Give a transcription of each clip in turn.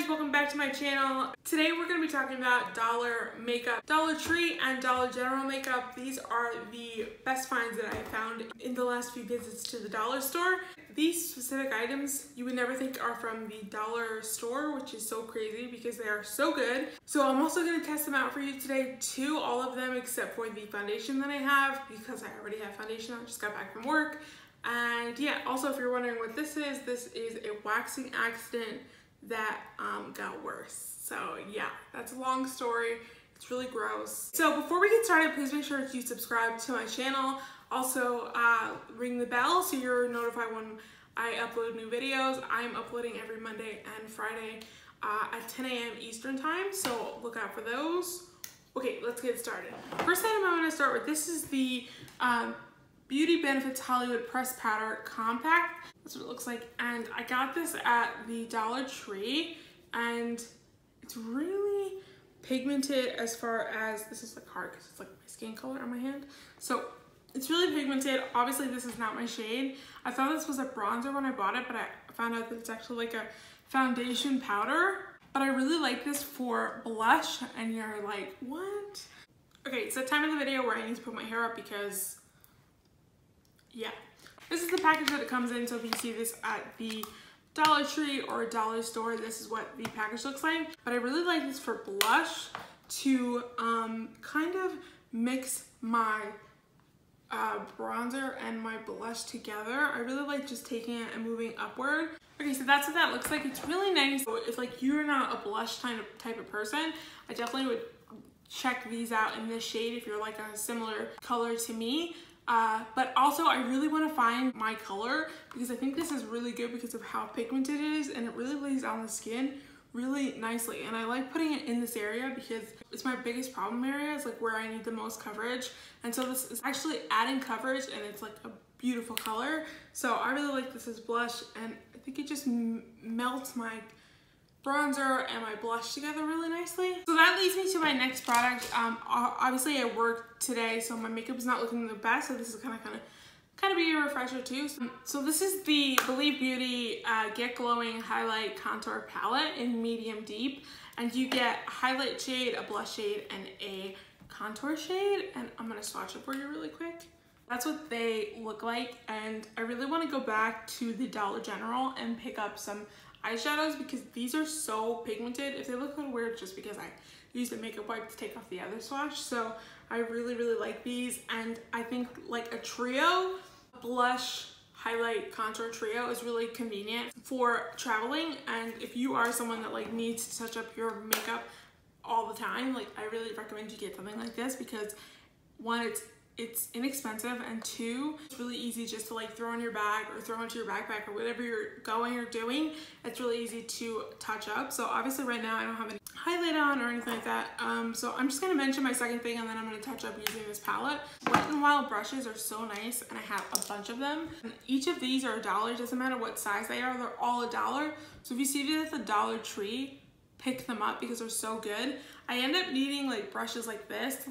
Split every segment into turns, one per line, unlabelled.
guys, welcome back to my channel. Today we're going to be talking about dollar makeup. Dollar Tree and Dollar General makeup. These are the best finds that I found in the last few visits to the dollar store. These specific items you would never think are from the dollar store, which is so crazy because they are so good. So I'm also going to test them out for you today too, all of them except for the foundation that I have because I already have foundation. I just got back from work. And yeah, also if you're wondering what this is a waxing accident that got worse. So yeah, that's a long story. It's really gross. So before we get started, please make sure to subscribe to my channel. Also ring the bell so you're notified when I upload new videos. I'm uploading every Monday and Friday at 10 a.m. Eastern time, so look out for those. Okay, let's get started. First item I'm going to start with, this is the Beauty Benefits Hollywood Pressed Powder Compact. That's what it looks like, and I got this at the Dollar Tree, and it's really pigmented as far as, this is like hard because it's like my skin color on my hand. So it's really pigmented. Obviously this is not my shade. I thought this was a bronzer when I bought it, but I found out that it's actually like a foundation powder. But I really like this for blush, and you're like, what? Okay, it's the time of the video where I need to put my hair up because yeah. This is the package that it comes in, so if you see this at the Dollar Tree or Dollar Store, this is what the package looks like. But I really like this for blush to kind of mix my bronzer and my blush together. I really like just taking it and moving upward. Okay, so that's what that looks like. It's really nice. So if like you're not a blush type of person, I definitely would check these out in this shade if you're like a similar color to me. But also I really want to find my color because I think this is really good because of how pigmented it is, and it really lays on the skin really nicely. And I like putting it in this area because it's my biggest problem area. It's like where I need the most coverage, and so this is actually adding coverage, and it's like a beautiful color. So I really like this as blush, and I think it just melts my bronzer and my blush together really nicely. So that leads me to my next product. Obviously I worked today, so my makeup is not looking the best, so this is kind of be a refresher too. So this is the Believe Beauty Get Glowing Highlight Contour Palette in medium deep, and you get a highlight shade, a blush shade, and a contour shade, and I'm gonna swatch it for you really quick. That's what they look like, and I really want to go back to the Dollar General and pick up some eyeshadows because these are so pigmented. If they look a little weird, just because I used a makeup wipe to take off the other swatch. So I really like these, and I think like a trio, blush, highlight, contour trio is really convenient for traveling. And if you are someone that like needs to touch up your makeup all the time, like I really recommend you get something like this because one, it's inexpensive, and two, it's really easy just to like throw in your bag or throw into your backpack or whatever you're going or doing. It's really easy to touch up. So obviously right now I don't have any highlight on or anything like that. So I'm just gonna mention my second thing, and then I'm gonna touch up using this palette. Wet n Wild brushes are so nice, and I have a bunch of them. And each of these are $1. Doesn't matter what size they are, they're all $1. So if you see these at the Dollar Tree, pick them up because they're so good. I end up needing like brushes like this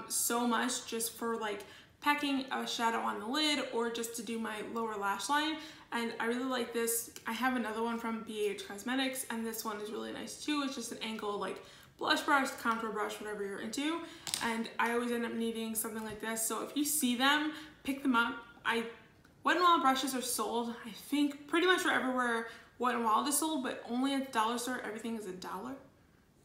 so much just for like packing a shadow on the lid or just to do my lower lash line, and I really like this. I have another one from BH Cosmetics, and this one is really nice too. It's just an angled like blush brush, contour brush, whatever you're into, and I always end up needing something like this. So if you see them, pick them up. Wet n Wild brushes are sold, I think, pretty much for everywhere Wet n Wild is sold, but only at the dollar store everything is $1.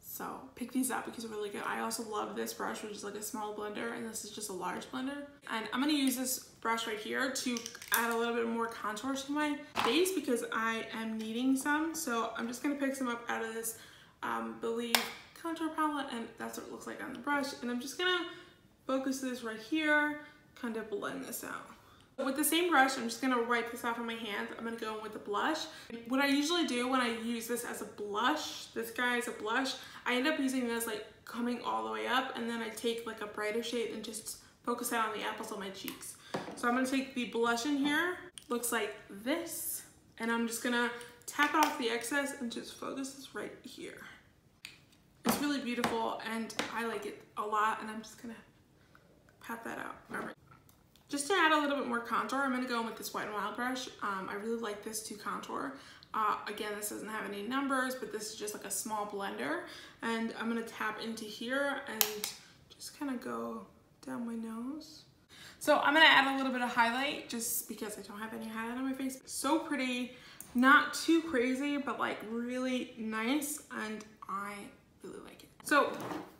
So pick these up because they're really good. I also love this brush, which is like a small blender, and this is just a large blender. And I'm gonna use this brush right here to add a little bit more contour to my face because I am needing some. So I'm just gonna pick some up out of this Believe contour palette, and that's what it looks like on the brush. And I'm just gonna focus this right here, kind of blend this out. With the same brush, I'm just gonna wipe this off on my hands. I'm gonna go in with the blush. What I usually do when I use this as a blush, this guy is a blush, I end up using this like coming all the way up, and then I take like a brighter shade and just focus that on the apples of my cheeks. So I'm gonna take the blush in here, looks like this, and I'm just gonna tap off the excess and just focus this right here. It's really beautiful, and I like it a lot, and I'm just gonna pat that out. All right. Just to add a little bit more contour, I'm gonna go in with this Wet n Wild brush. I really like this to contour. Again, this doesn't have any numbers, but this is just like a small blender. And I'm gonna tap into here and just kind of go down my nose. So I'm gonna add a little bit of highlight just because I don't have any highlight on my face. So pretty, not too crazy, but like really nice, and I really like it. So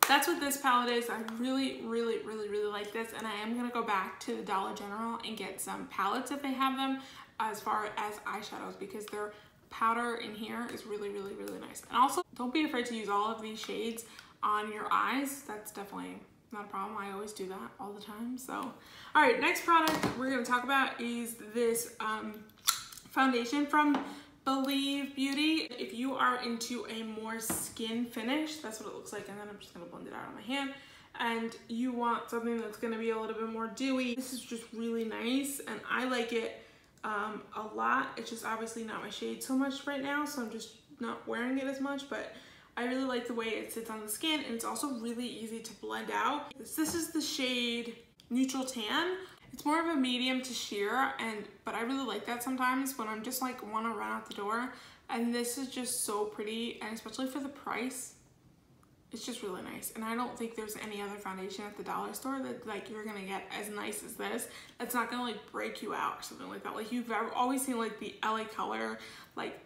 that's what this palette is. I really like this, and I am gonna go back to the Dollar General and get some palettes if they have them as far as eyeshadows, because their powder in here is really nice. And also, don't be afraid to use all of these shades on your eyes. That's definitely not a problem. I always do that all the time. So, all right, next product we're gonna talk about is this foundation from Believe Beauty. If you are into a more skin finish, that's what it looks like, and then I'm just gonna blend it out on my hand, and you want something that's gonna be a little bit more dewy, this is just really nice, and I like it a lot. It's just obviously not my shade so much right now, so I'm just not wearing it as much, but I really like the way it sits on the skin, and it's also really easy to blend out. This is the shade Neutral Tan. It's more of a medium to sheer, but I really like that sometimes when I'm just like want to run out the door. And this is just so pretty, and especially for the price, it's just really nice. And I don't think there's any other foundation at the dollar store that like you're gonna get as nice as this. That's not gonna like break you out or something like that. Like you've always seen like the LA Color like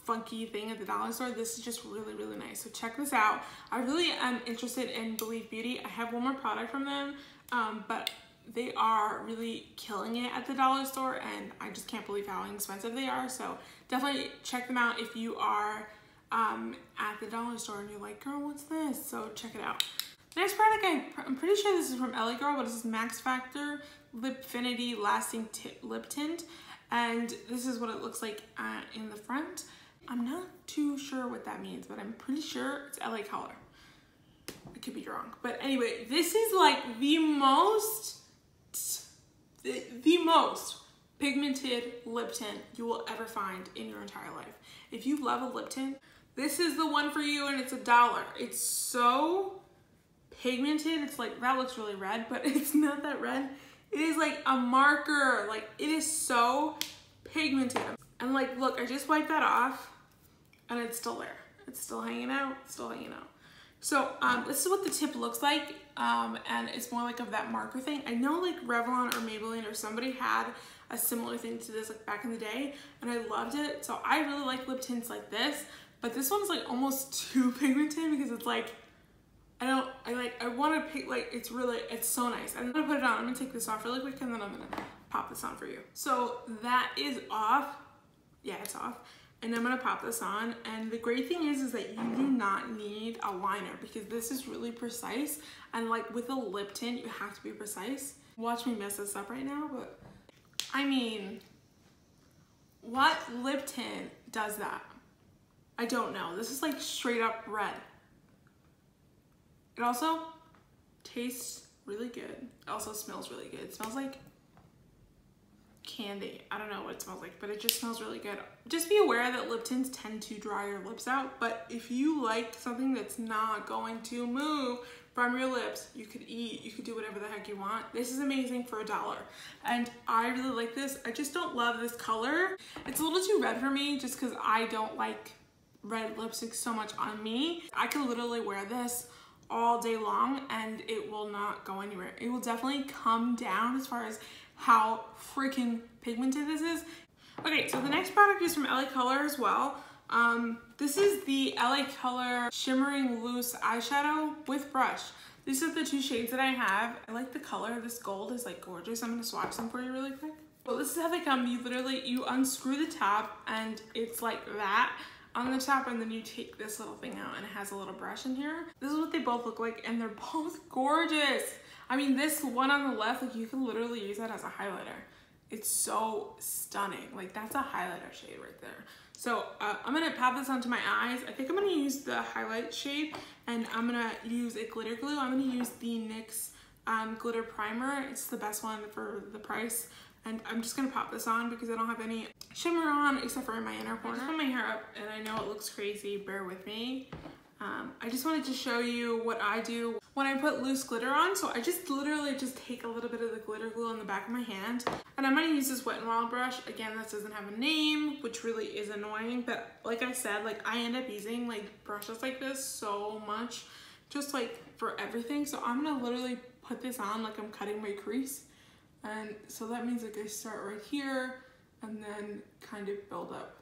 funky thing at the dollar store. This is just really nice. So check this out. I really am interested in Believe Beauty. I have one more product from them, but they are really killing it at the dollar store, and I just can't believe how inexpensive they are. So definitely check them out if you are at the dollar store and you're like, girl, what's this? So check it out. Next product, I'm pretty sure this is from LA Girl, but this is Max Factor Lipfinity Lasting Lip Tint, and this is what it looks like in the front. I'm not too sure what that means, but I'm pretty sure it's LA Color. I could be wrong, but anyway, this is like the most pigmented lip tint you will ever find in your entire life. If you love a lip tint, this is the one for you, and it's $1. It's so pigmented. It's like, that looks really red, but it's not that red. It is like a marker. Like, it is so pigmented. And like, look, I just wiped that off, and it's still there. It's still hanging out, still hanging out. So this is what the tip looks like, and it's more like of that marker thing. I know like Revlon or Maybelline or somebody had a similar thing to this like back in the day, and I loved it. So I really like lip tints like this, but this one's like almost too pigmented because it's like, I want to pick, like, it's so nice. I'm gonna put it on. I'm gonna take this off really quick, and then I'm gonna pop this on for you. So that is off. Yeah, it's off. And I'm gonna pop this on, and the great thing is that you do not need a liner because this is really precise, and like with a lip tint you have to be precise. Watch me mess this up right now, but I mean, what lip tint does that? I don't know. This is like straight up red. It also tastes really good. It also smells really good. It smells like candy. I don't know what it smells like, but it just smells really good. Just be aware that lip tints tend to dry your lips out, but if you like something that's not going to move from your lips, you could eat, you could do whatever the heck you want. This is amazing for $1, and I really like this. I just don't love this color. It's a little too red for me just because I don't like red lipstick so much on me. I could literally wear this all day long and it will not go anywhere. It will definitely come down as far as how freaking pigmented this is. Okay, so the next product is from LA Color as well. This is the LA Color Shimmering Loose Eyeshadow with Brush. These are the two shades that I have. I like the color. This gold is like gorgeous. I'm gonna swatch them for you really quick. Well, this is how they come. You unscrew the top, and it's like that on the top, and then you take this little thing out, and it has a little brush in here. This is what they both look like, and they're both gorgeous. I mean, this one on the left, like you can literally use that as a highlighter. It's so stunning. Like that's a highlighter shade right there. So I'm gonna pop this onto my eyes. I think I'm gonna use the highlight shade, and I'm gonna use a glitter glue. I'm gonna use the NYX glitter primer. It's the best one for the price. And I'm just gonna pop this on because I don't have any shimmer on except for in my inner corner. I just put my hair up, and I know it looks crazy, bear with me. I just wanted to show you what I do when I put loose glitter on. So I just literally just take a little bit of the glitter glue on the back of my hand, and I'm gonna use this Wet n Wild brush. Again, this doesn't have a name, which really is annoying, but like I said, like I end up using like brushes like this so much, just like for everything. So I'm gonna literally put this on like I'm cutting my crease. And so that means like I start right here and then kind of build up.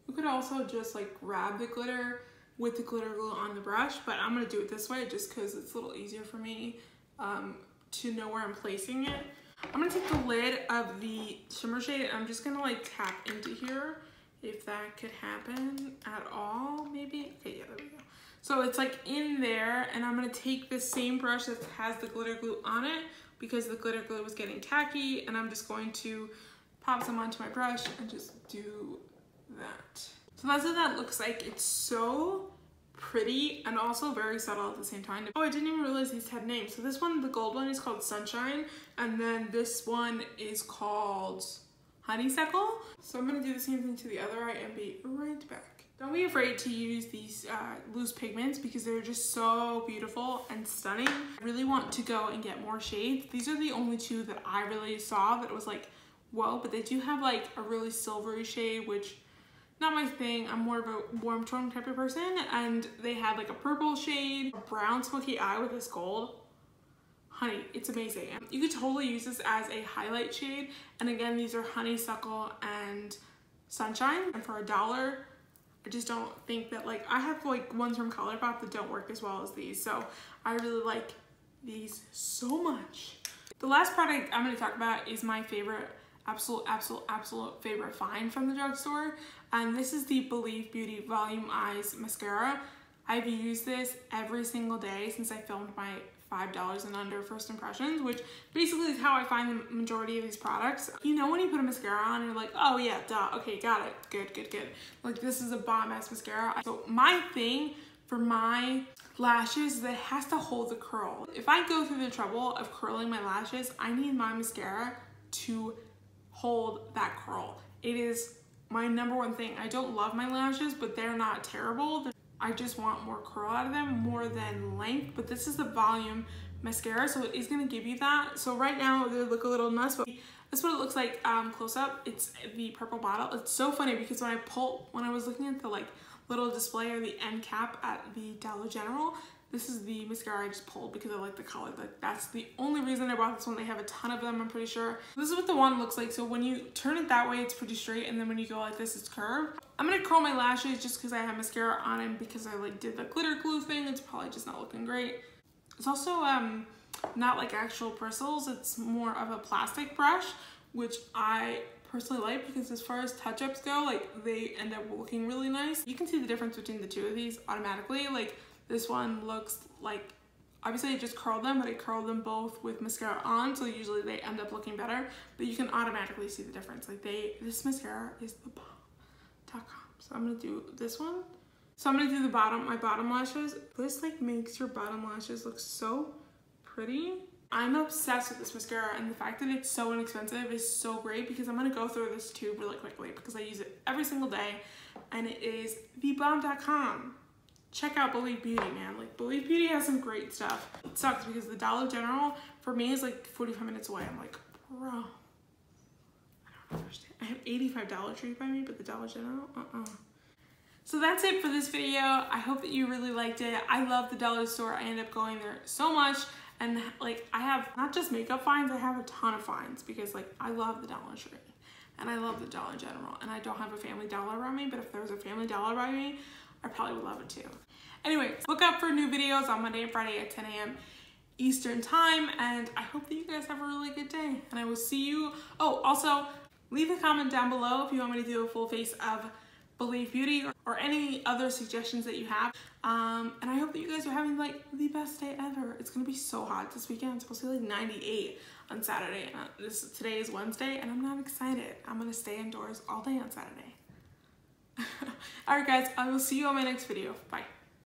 You could also just like grab the glitter with the glitter glue on the brush, but I'm gonna do it this way just because it's a little easier for me to know where I'm placing it. I'm gonna take the lid of the shimmer shade and I'm just gonna like tap into here, if that could happen at all, maybe. Okay, yeah, there we go. So it's like in there, and I'm gonna take this same brush that has the glitter glue on it because the glitter glue was getting tacky, and I'm just going to pop some onto my brush and just do that. So that's what that looks like. It's so pretty and also very subtle at the same time. Oh, I didn't even realize these had names. So this one, the gold one, is called Sunshine, and then this one is called Honeysuckle. So I'm gonna do the same thing to the other eye and be right back. Don't be afraid to use these loose pigments because they're just so beautiful and stunning. I really want to go and get more shades. These are the only two that I really saw that was like, whoa, but they do have like a really silvery shade, which not my thing. I'm more of a warm tone type of person, and they had like a purple shade, a brown smoky eye with this gold. Honey, it's amazing. You could totally use this as a highlight shade, and again, these are Honeysuckle and Sunshine, and for $1, I just don't think that, like, I have like ones from ColourPop that don't work as well as these, so I really like these so much. The last product I'm going to talk about is my favorite, absolute favorite find from the drugstore, and this is the Believe Beauty Volume Eyes Mascara. I've used this every single day since I filmed my $5 and under first impressions, which basically is how I find the majority of these products. You know when you put a mascara on and you're like, oh yeah, duh, okay, got it, good. Like, this is a bomb ass mascara. So my thing for my lashes is that it has to hold the curl. If I go through the trouble of curling my lashes, I need my mascara to hold that curl. It is my #1 thing. I don't love my lashes, but they're not terrible. I just want more curl out of them more than length, but this is the volume mascara, so it is gonna give you that. So right now they look a little nuts, but that's what it looks like close up. It's the purple bottle. It's so funny because when I was looking at the like little display or the end cap at the Dollar General, this is the mascara I just pulled because I like the color. Like, that's the only reason I bought this one. They have a ton of them, I'm pretty sure. This is what the wand looks like. So when you turn it that way, it's pretty straight, and then when you go like this, it's curved. I'm gonna curl my lashes just because I have mascara on them because I like did the glitter glue thing. It's probably just not looking great. It's also not like actual bristles. It's more of a plastic brush, which I personally like because as far as touch-ups go, like, they end up looking really nice. You can see the difference between the two of these automatically. Like, this one looks like, obviously I just curled them, but I curled them both with mascara on, so usually they end up looking better, but you can automatically see the difference. Like, this mascara is the bomb.com. So I'm gonna do this one. So I'm gonna do my bottom lashes. This like makes your bottom lashes look so pretty. I'm obsessed with this mascara, and the fact that it's so inexpensive is so great because I'm gonna go through this tube really quickly because I use it every single day, and it is thebomb.com. Check out Believe Beauty, man. Like, Believe Beauty has some great stuff. It sucks because the Dollar General for me is like 45 minutes away. I'm like, bro, I don't understand. I have $85 Dollar Tree by me, but the Dollar General, So that's it for this video. I hope that you really liked it. I love the dollar store. I end up going there so much, and like, I have not just makeup finds, I have a ton of finds because like I love the Dollar Tree and I love the Dollar General, and I don't have a Family Dollar around me, but if there was a Family Dollar by me, I probably would love it too. Anyways, look out for new videos on Monday and Friday at 10 a.m. Eastern time, and I hope that you guys have a really good day, and I will see you. Oh, also, leave a comment down below if you want me to do a full face of Believe Beauty or any other suggestions that you have. And I hope that you guys are having like the best day ever. It's gonna be so hot this weekend. It's supposed to be like 98 on Saturday. Today is Wednesday, and I'm not excited. I'm gonna stay indoors all day on Saturday. Alright guys, I will see you on my next video. Bye.